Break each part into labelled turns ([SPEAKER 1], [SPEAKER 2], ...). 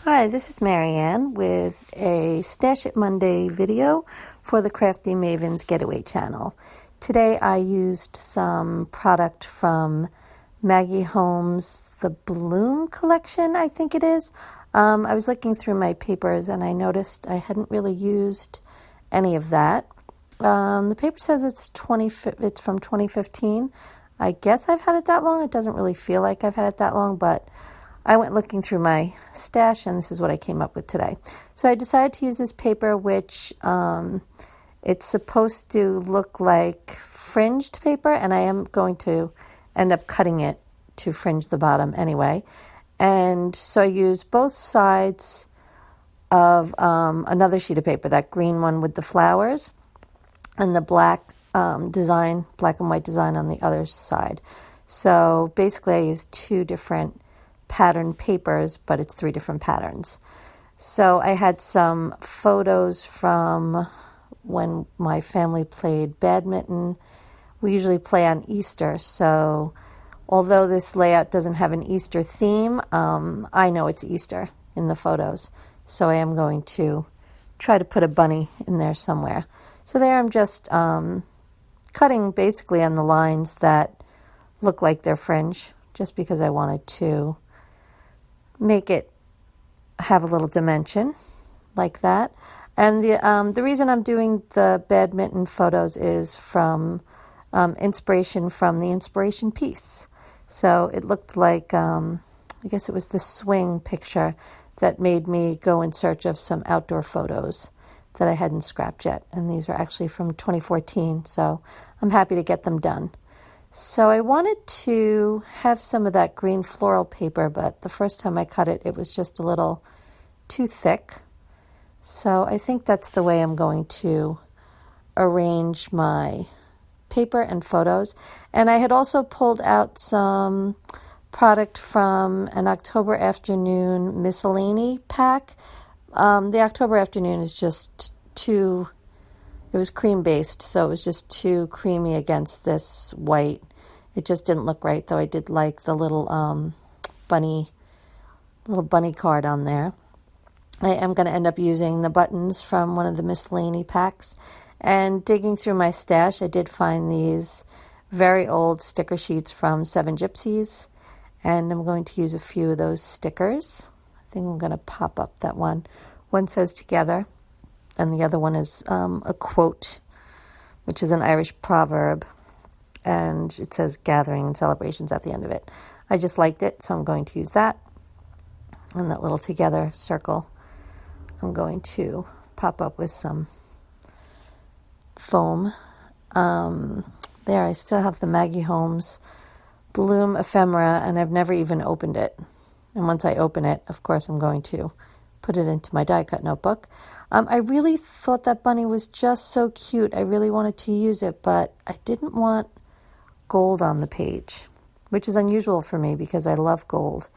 [SPEAKER 1] Hi, this is Marianne with a Stash It Monday video for the Crafty Maven's Getaway channel. Today I used some product from Maggie Holmes' The Bloom collection, I think it is. I was looking through my papers and I noticed I hadn't really used any of that. The paper says it's from 2015. I guess I've had it that long. It doesn't really feel like I've had it that long, but I went looking through my stash, and this is what I came up with today. So I decided to use this paper, which it's supposed to look like fringed paper, and I am going to end up cutting it to fringe the bottom anyway. And so I used both sides of another sheet of paper, that green one with the flowers, and the black black and white design on the other side. So basically I used two different pattern papers, but it's three different patterns. So I had some photos from when my family played badminton. We usually play on Easter, so although this layout doesn't have an Easter theme, I know it's Easter in the photos, so I am going to try to put a bunny in there somewhere. So there I'm just cutting basically on the lines that look like they're fringe, just because I wanted to make it have a little dimension like that. And the reason I'm doing the badminton photos is from inspiration from the inspiration piece. So it looked like, I guess it was the swing picture that made me go in search of some outdoor photos that I hadn't scrapped yet. And these are actually from 2014, so I'm happy to get them done. So I wanted to have some of that green floral paper, but the first time I cut it, it was just a little too thick. So I think that's the way I'm going to arrange my paper and photos. And I had also pulled out some product from an October Afternoon miscellany pack. The October Afternoon is just too... It was cream-based, so it was just too creamy against this white. It just didn't look right, though I did like the little bunny card on there. I am going to end up using the buttons from one of the miscellany packs. And digging through my stash, I did find these very old sticker sheets from Seven Gypsies, and I'm going to use a few of those stickers. I think I'm going to pop up that one. One says together, and the other one is a quote, which is an Irish proverb, and it says gathering and celebrations at the end of it. I just liked it, so I'm going to use that. And that little together circle, I'm going to pop up with some foam. There, I still have the Maggie Holmes Bloom ephemera, and I've never even opened it. And once I open it, of course, I'm going to put it into my die cut notebook. I really thought that bunny was just so cute. I really wanted to use it, but I didn't want gold on the page, which is unusual for me because I love gold.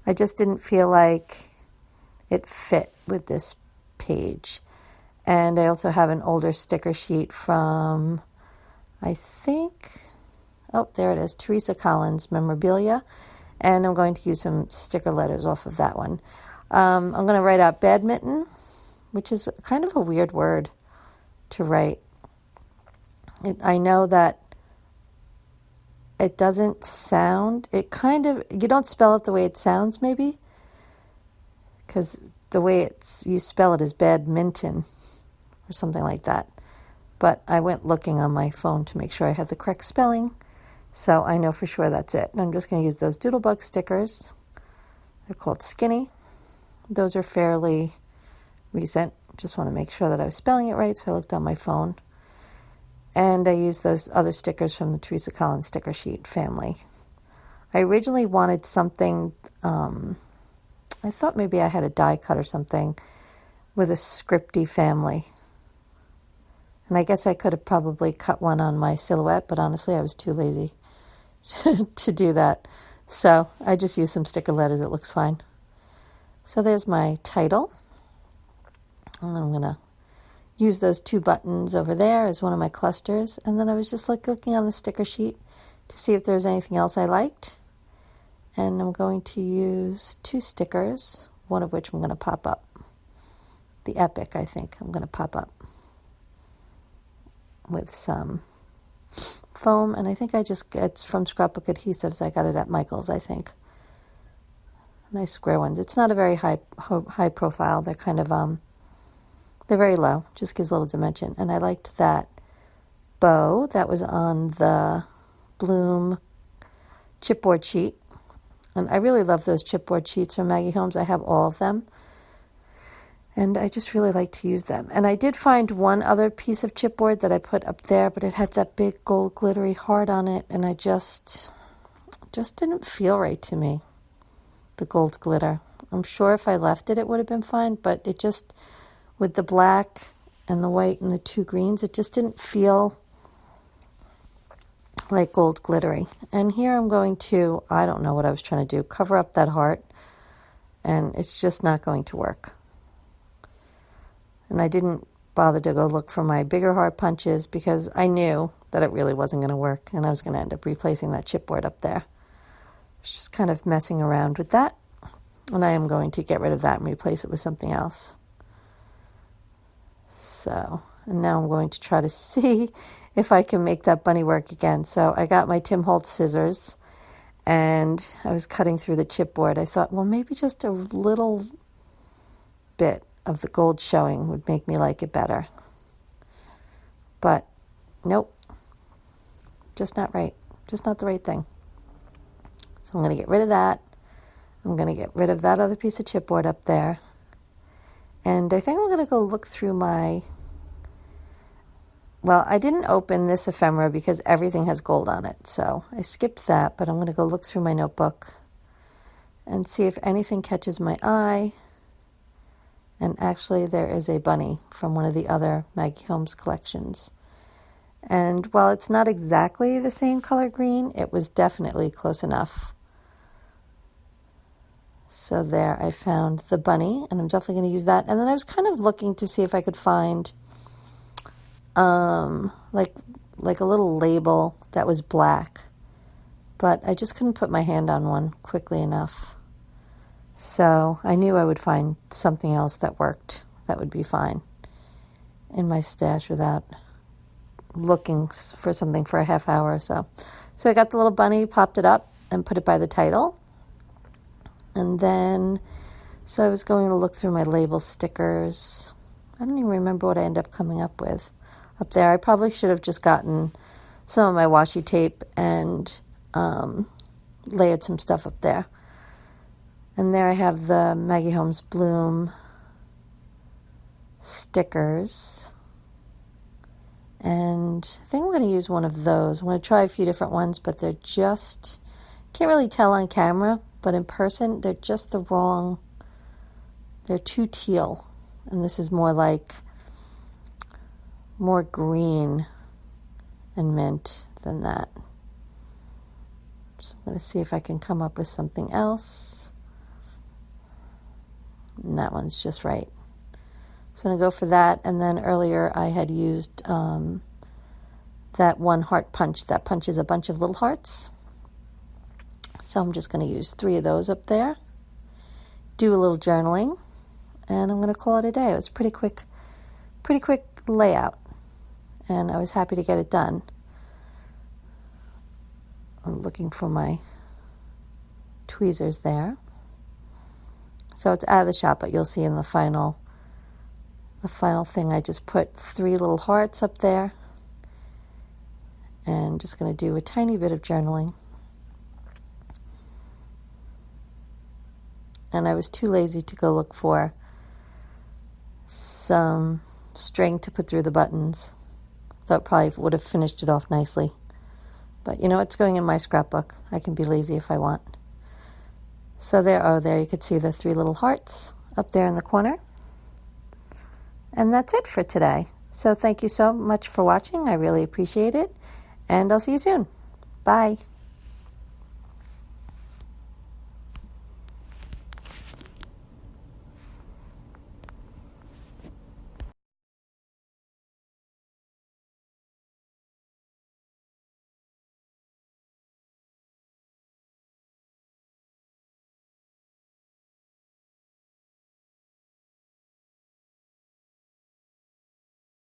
[SPEAKER 1] I just didn't feel like it fit with this page. And I also have an older sticker sheet from, I think, oh, there it is, Teresa Collins Memorabilia. And I'm going to use some sticker letters off of that one. I'm going to write out badminton, which is kind of a weird word to write. I know that it doesn't sound, you don't spell it the way it sounds maybe, because the way you spell it is badminton or something like that. But I went looking on my phone to make sure I had the correct spelling, so I know for sure that's it. And I'm just going to use those Doodlebug stickers. They're called Skinny. Those are fairly recent. Just want to make sure that I was spelling it right, so I looked on my phone. And I used those other stickers from the Teresa Collins sticker sheet family. I originally wanted something, I thought maybe I had a die cut or something with a scripty family. And I guess I could have probably cut one on my silhouette, but honestly I was too lazy to do that. So I just used some sticker letters. It looks fine. So there's my title. And I'm going to use those two buttons over there as one of my clusters. And then I was just looking on the sticker sheet to see if there was anything else I liked. And I'm going to use two stickers. one of which I'm going to pop up. The Epic, I think, I'm going to pop up with some foam, and I think it's from Scrapbook Adhesives. I got it at Michael's, I think. Nice square ones. It's not a very high profile. They're kind of they're very low. Just gives a little dimension. And I liked that bow that was on the Bloom chipboard sheet. And I really love those chipboard sheets from Maggie Holmes. I have all of them. And I just really like to use them. And I did find one other piece of chipboard that I put up there, but it had that big gold glittery heart on it, and I just didn't feel right to me, the gold glitter. I'm sure if I left it, it would have been fine, but it just, with the black and the white and the two greens, it just didn't feel like gold glittery. And here I'm going to, I don't know what I was trying to do, cover up that heart, and it's just not going to work. And I didn't bother to go look for my bigger heart punches because I knew that it really wasn't going to work, and I was going to end up replacing that chipboard up there. I was just kind of messing around with that, and I am going to get rid of that and replace it with something else. So, and now I'm going to try to see if I can make that bunny work again. So I got my Tim Holtz scissors, and I was cutting through the chipboard. I thought, well, maybe just a little bit of the gold showing would make me like it better. But nope, just not right. Just not the right thing. So I'm going to get rid of that. I'm going to get rid of that other piece of chipboard up there. And I think I'm going to go look through my... Well, I didn't open this ephemera because everything has gold on it. So I skipped that, but I'm going to go look through my notebook and see if anything catches my eye. And actually, there is a bunny from one of the other Maggie Holmes collections. And while it's not exactly the same color green, it was definitely close enough. So there, I found the bunny, and I'm definitely going to use that. And then I was kind of looking to see if I could find like a little label that was black. But I just couldn't put my hand on one quickly enough. So I knew I would find something else that worked, that would be fine in my stash without looking for something for a half hour or so. So I got the little bunny, popped it up, and put it by the title. And then, so I was going to look through my label stickers. I don't even remember what I ended up coming up with up there. I probably should have just gotten some of my washi tape and layered some stuff up there. And there I have the Maggie Holmes Bloom stickers. And I think I'm going to use one of those. I'm going to try a few different ones, but they're just, can't really tell on camera, but in person, they're just the wrong, they're too teal. And this is more like, more green and mint than that. So I'm going to see if I can come up with something else. And that one's just right. So I'm going to go for that. And then earlier I had used that one heart punch that punches a bunch of little hearts. So I'm just going to use 3 of those up there. Do a little journaling. And I'm going to call it a day. It was a pretty quick layout. And I was happy to get it done. I'm looking for my tweezers there. So it's out of the shop, but you'll see in the final thing, I just put 3 little hearts up there. And just going to do a tiny bit of journaling. And I was too lazy to go look for some string to put through the buttons. Thought probably would have finished it off nicely. But you know, it's going in my scrapbook. I can be lazy if I want. So there you could see the 3 little hearts up there in the corner. And that's it for today. So thank you so much for watching. I really appreciate it. And I'll see you soon. Bye.